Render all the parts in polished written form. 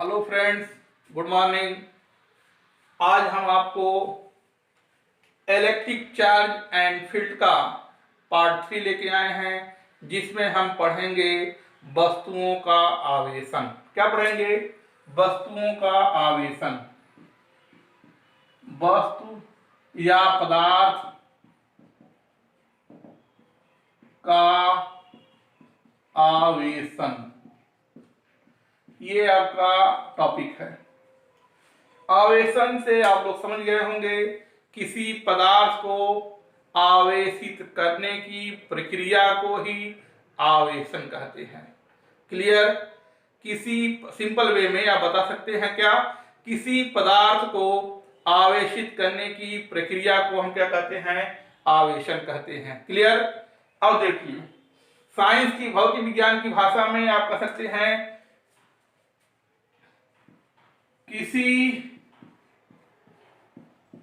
Hello friends, good morning. आज हम आपको इलेक्ट्रिक चार्ज एंड फील्ड का पार्ट 3 लेके आए हैं, जिसमें हम पढ़ेंगे वस्तुओं का आवेशन। क्या पढ़ेंगे? वस्तुओं का आवेशन। वस्तु या पदार्थ का आवेशन, ये आपका टॉपिक है। आवेशन से आप लोग समझ गए होंगे, किसी पदार्थ को आवेशित करने की प्रक्रिया को ही आवेशन कहते हैं। क्लियर? किसी सिंपल वे में आप बता सकते हैं क्या? किसी पदार्थ को आवेशित करने की प्रक्रिया को हम क्या कहते हैं? आवेशन कहते हैं। क्लियर? अब देखिए, साइंस की, भौतिक विज्ञान की भाषा में आप कह सकते हैं, किसी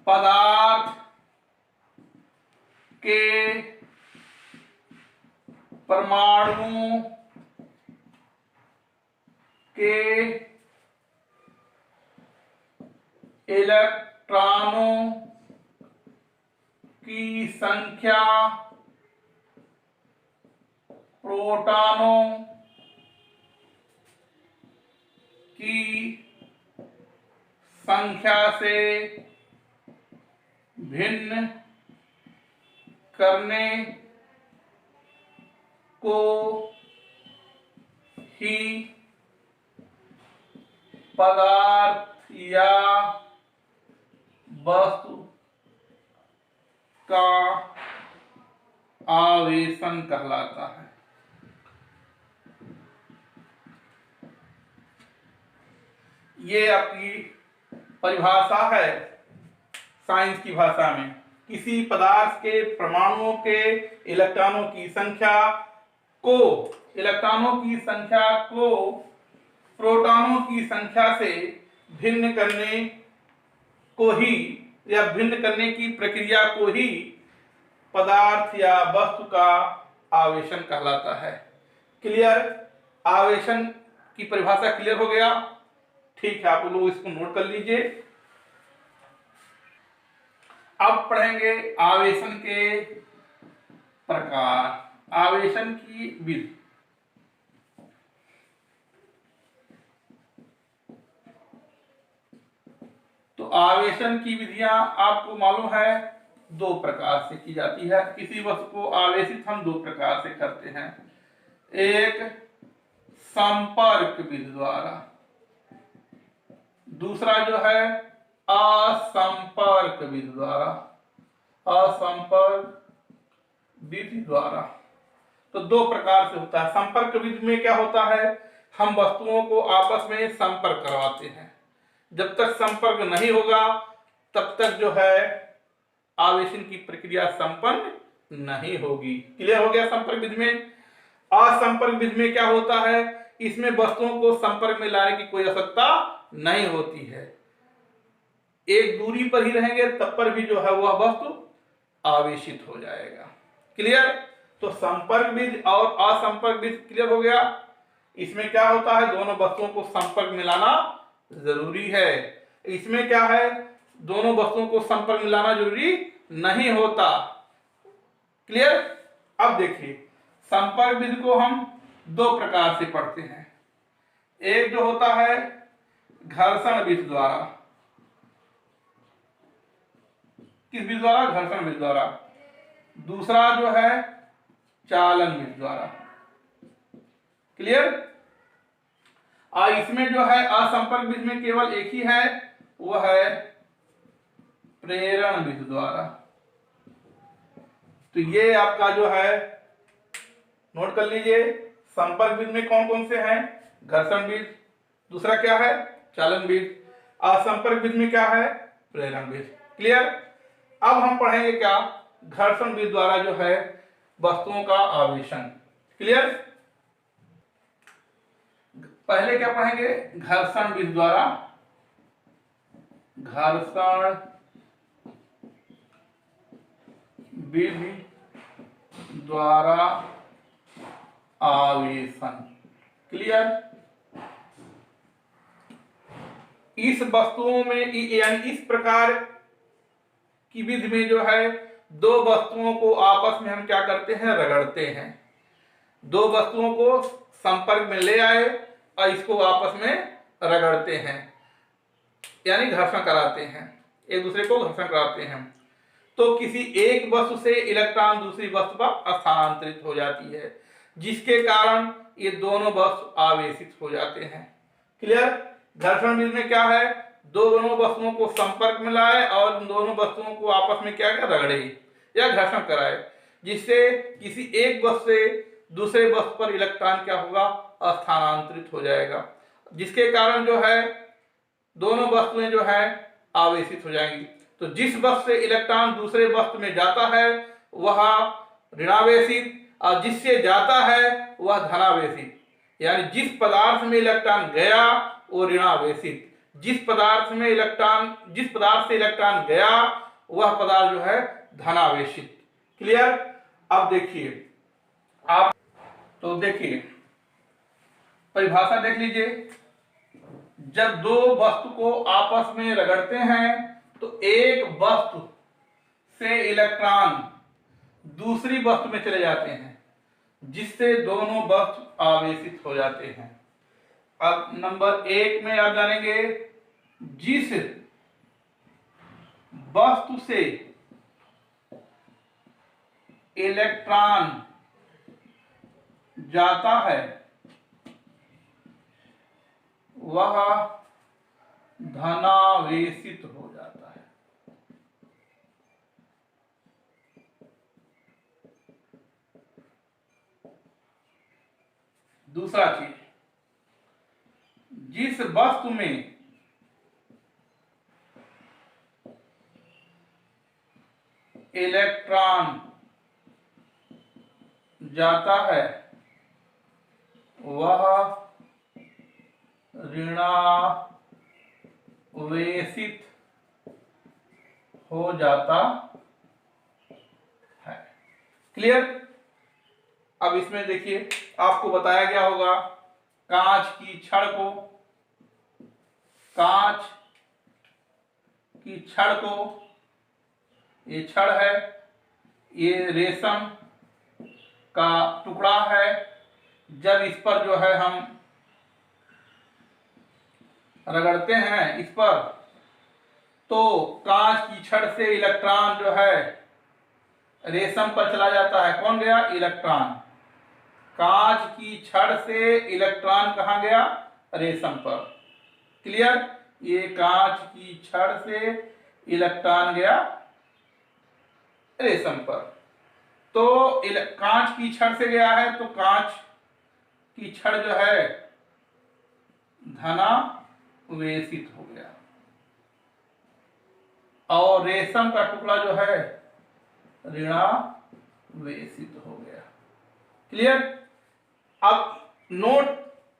पदार्थ के परमाणुओं के इलेक्ट्रॉनों की संख्या प्रोटॉनों की संख्या से भिन्न करने को ही पदार्थ या वस्तु का आवेशन कहलाता है। ये आपकी परिभाषा है साइंस की भाषा में। किसी पदार्थ के परमाणुओं के इलेक्ट्रॉनों की संख्या को प्रोटॉनों की संख्या से भिन्न करने को ही, या भिन्न करने की प्रक्रिया को ही पदार्थ या वस्तु का आवेशन कहलाता है। क्लियर? आवेशन की परिभाषा क्लियर हो गया? ठीक है, आप लोग इसको नोट कर लीजिए। अब पढ़ेंगे आवेशन के प्रकार, आवेशन की विधि। तो आवेशन की विधियां आपको मालूम है, दो प्रकार से की जाती है। किसी वस्तु को आवेशित हम दो प्रकार से करते हैं। एक संपर्क विधि द्वारा, दूसरा जो है असंपर्क विधि द्वारा। असंपर्क विधि द्वारा तो दो प्रकार से होता है। संपर्क विधि में क्या होता है? हम वस्तुओं को आपस में संपर्क करवाते हैं। जब तक संपर्क नहीं होगा तब तक जो है आवेशन की प्रक्रिया संपन्न नहीं होगी। क्लियर हो गया? संपर्क विधि में। असंपर्क विधि में क्या होता है? इसमें वस्तुओं को संपर्क में लाने की कोई आवश्यकता नहीं होती है। एक दूरी पर ही रहेंगे तब पर भी जो है वह वस्तु आवेशित हो जाएगा। क्लियर? तो संपर्क विधि और असंपर्क विधि क्लियर हो गया। इसमें क्या होता है? दोनों वस्तुओं को संपर्क में लाना जरूरी है। इसमें क्या है? दोनों वस्तुओं को संपर्क में लाना जरूरी नहीं होता। क्लियर? अब देखिए, संपर्क विधि को हम दो प्रकार से पढ़ते हैं। एक जो होता है घर्षण विधि द्वारा। किस विधि द्वारा? घर्षण विधि द्वारा। दूसरा जो है चालन विधि द्वारा। क्लियर? इसमें जो है असंपर्क विधि में केवल एक ही है, वह है प्रेरण विधि द्वारा। तो ये आपका जो है नोट कर लीजिए। संपर्क विधि में कौन कौन से हैं? घर्षण विधि, दूसरा क्या है? चालन विधि। असंपर्क विधि में क्या है? प्रेरण विधि। क्लियर? अब हम पढ़ेंगे क्या? घर्षण विधि द्वारा जो है वस्तुओं का आवेशन। क्लियर? पहले क्या पढ़ेंगे? घर्षण विधि द्वारा। घर्षण विधि द्वारा आवेशन। क्लियर? इस वस्तुओं में यानी इस प्रकार की विधि में जो है दो वस्तुओं को आपस में हम क्या करते हैं, रगड़ते हैं। दो वस्तुओं को संपर्क में ले आए और इसको आपस में रगड़ते हैं, यानी घर्षण कराते हैं, एक दूसरे को घर्षण कराते हैं। तो किसी एक वस्तु से इलेक्ट्रॉन दूसरी वस्तु पर स्थानांतरित हो जाती है, जिसके कारण ये दोनों वस्तु आवेशित हो जाते हैं। क्लियर? घर्षण विधि में क्या है, दोनों वस्तुओं को संपर्क में लाए और दोनों वस्तुओं को आपस में क्या रगड़े या घर्षण कराए, जिससे किसी एक वस्तु से दूसरे वस्तु पर इलेक्ट्रॉन क्या होगा, स्थानांतरित हो जाएगा, जिसके कारण जो है दोनों वस्तुएं जो है आवेशित हो जाएंगी। तो जिस वस्तु से इलेक्ट्रॉन दूसरे वस्तु में जाता है वह ऋणावेशित, और जिससे जाता है वह धनावेशित। यानी जिस पदार्थ में इलेक्ट्रॉन गया वो ऋणावेशित, जिस पदार्थ से इलेक्ट्रॉन गया वह पदार्थ जो है धनावेशित। क्लियर? अब देखिए आप, तो देखिए परिभाषा देख लीजिए। जब दो वस्तु को आपस में रगड़ते हैं तो एक वस्तु से इलेक्ट्रॉन दूसरी वस्तु में चले जाते हैं, जिससे दोनों वस्तु आवेशित हो जाते हैं। अब नंबर 1 में आप जानेंगे, जिस वस्तु से इलेक्ट्रॉन जाता है वह धनावेशित हो जाता है। दूसरा चीज, जिस वस्तु में इलेक्ट्रॉन जाता है वह ऋणावेशित हो जाता है। क्लियर? अब इसमें देखिए आपको बताया गया होगा कांच की छड़ को, ये छड़ है, ये रेशम का टुकड़ा है। जब इस पर जो है हम रगड़ते हैं इस पर, तो कांच की छड़ से इलेक्ट्रॉन जो है रेशम पर चला जाता है। कौन गया? इलेक्ट्रॉन। कांच की छड़ से इलेक्ट्रॉन कहां गया? रेशम पर। क्लियर? ये कांच की छड़ से इलेक्ट्रॉन गया रेशम पर। तो कांच की छड़ से गया है तो कांच की छड़ जो है धनावेशित हो गया, और रेशम का टुकड़ा जो है ऋणावेशित हो गया। क्लियर? अब नोट,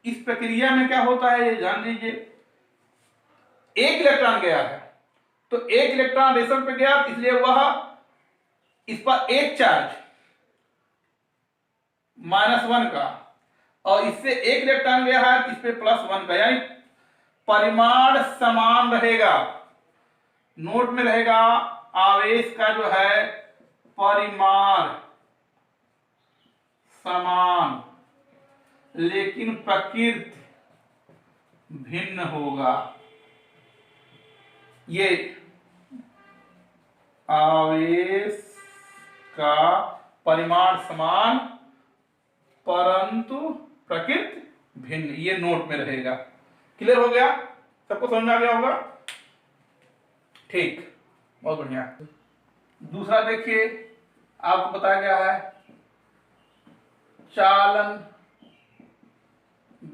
इस प्रक्रिया में क्या होता है ये जान लीजिए। एक इलेक्ट्रॉन गया है तो एक इलेक्ट्रॉन रेशम पे गया, इसलिए वह इस पर एक चार्ज -1 का, और इससे एक इलेक्ट्रॉन गया है तो इस पे +1 का, यानी परिमाण समान रहेगा। नोट में रहेगा आवेश का जो है परिमाण समान, लेकिन प्रकृति भिन्न होगा। ये आवेश का परिमाण समान परंतु प्रकृति भिन्न, ये नोट में रहेगा। क्लियर हो गया? सबको समझ में आ गया होगा? ठीक, बहुत बढ़िया। दूसरा देखिए, आपको बताया गया है चालन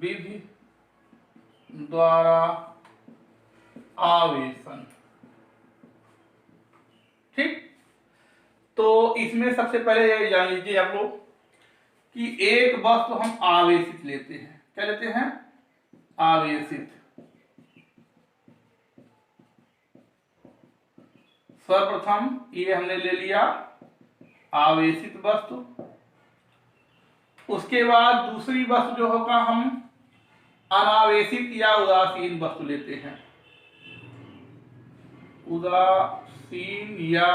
विधि द्वारा आवेशन। ठीक, तो इसमें सबसे पहले ये जान लीजिए आप लोग कि एक वस्तु हम आवेशित लेते हैं। क्या लेते हैं? आवेशित। सर्वप्रथम ये हमने ले लिया आवेशित वस्तु। उसके बाद दूसरी वस्तु जो होगा हम अनावेशित या उदासीन वस्तु लेते हैं। उदासीन या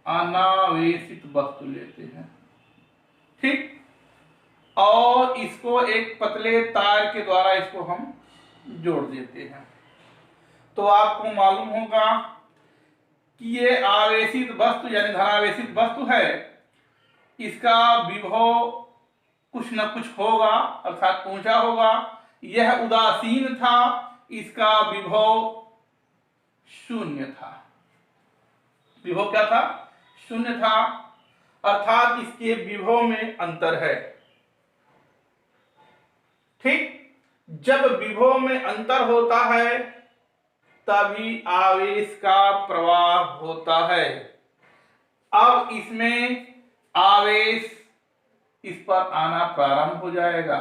अनावेशित वस्तु लेते हैं, ठीक। और इसको एक पतले तार के द्वारा इसको हम जोड़ देते हैं। तो आपको मालूम होगा कि ये आवेशित वस्तु यानी धनावेशित वस्तु है, इसका विभव कुछ न कुछ होगा अर्थात ऊंचा होगा। यह उदासीन था, इसका विभव शून्य था। विभव क्या था? शून्य था, अर्थात इसके विभव में अंतर है, ठीक। जब विभव में अंतर होता है तभी आवेश का प्रवाह होता है। अब इसमें आवेश इस पर आना प्रारंभ हो जाएगा।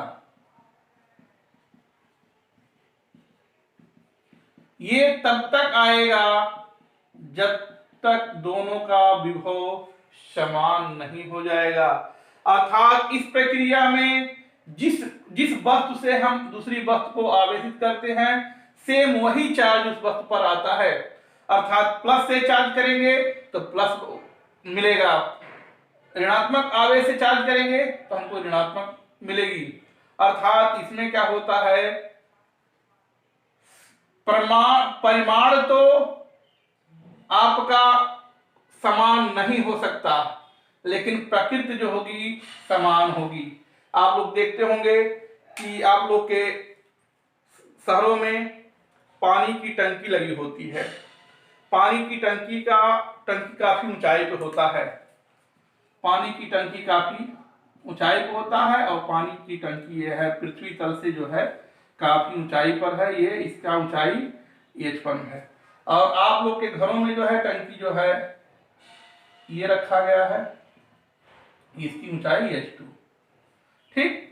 ये तब तक आएगा जब तक दोनों का विभव समान नहीं हो जाएगा। अर्थात इस प्रक्रिया में जिस वस्तु से हम दूसरी वस्तु को आवेशित करते हैं, सेम वही चार्ज उस वस्तु पर आता है। अर्थात प्लस से चार्ज करेंगे तो प्लस मिलेगा, ऋणात्मक आवेश से चार्ज करेंगे तो हमको ऋणात्मक मिलेगी। अर्थात इसमें क्या होता है, परिमाण तो आपका समान नहीं हो सकता, लेकिन प्रकृति जो होगी समान होगी। आप लोग देखते होंगे कि आप लोग के शहरों में पानी की टंकी लगी होती है। पानी की टंकी काफी ऊंचाई पे होता है। पानी की टंकी काफी ऊंचाई पे होता है और पानी की टंकी ये है पृथ्वी तल से जो है काफी ऊंचाई पर है। ये इसका ऊंचाई H1 है। और आप लोग के घरों में जो है टंकी जो है ये रखा गया है, इसकी ऊंचाई H2, ठीक।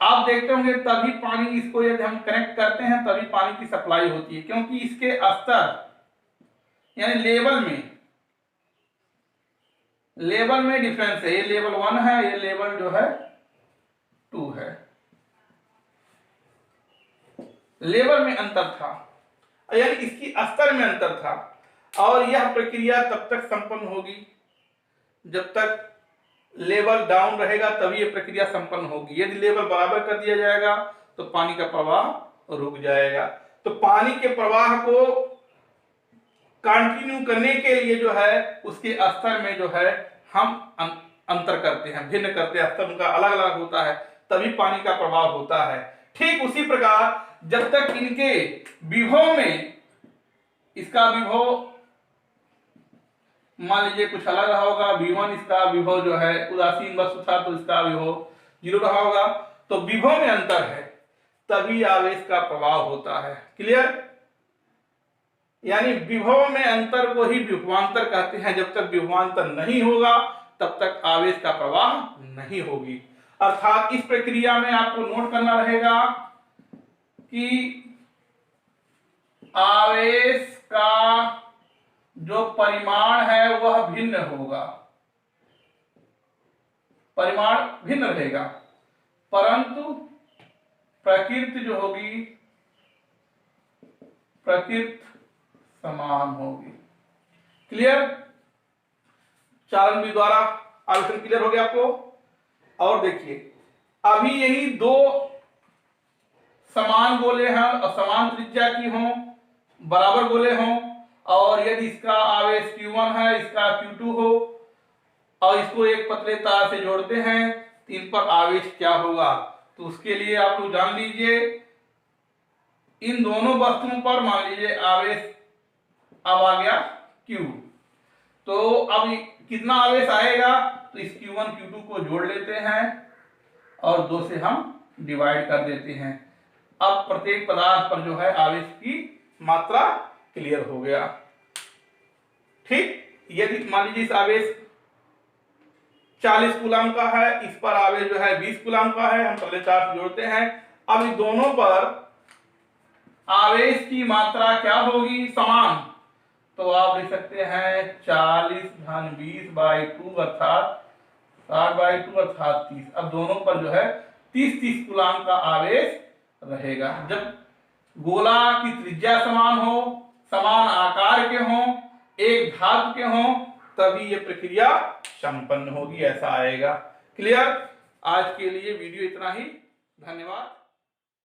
आप देखते होंगे तभी पानी, इसको यदि हम कनेक्ट करते हैं तभी पानी की सप्लाई होती है, क्योंकि इसके स्तर यानी लेवल में डिफरेंस है। ये लेवल 1 है, ये लेवल जो है 2 है। लेवल में अंतर था यानी इसकी स्तर में अंतर था। और यह प्रक्रिया तब तक संपन्न होगी जब तक लेवल डाउन रहेगा, तभी यह प्रक्रिया संपन्न होगी। यदि लेवल बराबर कर दिया जाएगा तो पानी का प्रवाह रुक जाएगा। तो पानी के प्रवाह को कंटिन्यू करने के लिए जो है उसके स्तर में जो है हम अंतर करते हैं, भिन्न करते हैं, स्तर उनका अलग अलग होता है, तभी पानी का प्रवाह होता है। ठीक उसी प्रकार जब तक इनके विभव में, इसका विभव मान लीजिए कुछ अलग रहा होगा, V1 इसका विभव जो है उदासीन वस्तु था तो इसका विभव 0 रहा होगा, तो विभव में अंतर है तभी आवेश का प्रवाह होता है। क्लियर? यानी विभव में अंतर को ही विभवांतर कहते हैं। जब तक विभवांतर नहीं होगा तब तक आवेश का प्रवाह नहीं होगी। अर्थात इस प्रक्रिया में आपको नोट करना रहेगा कि आवेश का जो परिमाण है वह भिन्न होगा, परिमाण भिन्न रहेगा, परंतु प्रकृति जो होगी प्रकृति समान होगी। क्लियर? चालन बी द्वारा आवेशन क्लियर हो गया आपको। और देखिए अभी यही दो समान गोले हैं और समान त्रिज्या की हों, बराबर गोले हों, और यदि इसका आवेश Q1 है, इसका Q2 हो, और इसको एक पतले तार से जोड़ते हैं तो इन पर आवेश क्या होगा। तो उसके लिए आप लोग जान लीजिए, इन दोनों वस्तुओं पर मान लीजिए आवेश अब आ गया Q, तो अब कितना आवेश आएगा, तो इस Q1 Q2 को जोड़ लेते हैं और 2 से हम डिवाइड कर देते हैं। अब प्रत्येक पदार्थ पर जो है आवेश की मात्रा क्लियर हो गया। ठीक, यदि मान लीजिए इस आवेश 40 कूलम का है, इस पर आवेश जो है 20 कूलम का है, हम पहले चार्ज जोड़ते हैं। अब इन दोनों पर आवेश की मात्रा क्या होगी, समान, तो आप लिख सकते हैं 40 धन 20/2 अर्थात 60/2 अर्थात 30। अब दोनों पर जो है 30-30 कूलम का आवेश रहेगा। जब गोला की त्रिज्या समान हो, समान आकार के हों, एक धातु के हों, तभी ये प्रक्रिया संपन्न होगी, ऐसा आएगा। क्लियर? आज के लिए वीडियो इतना ही। धन्यवाद।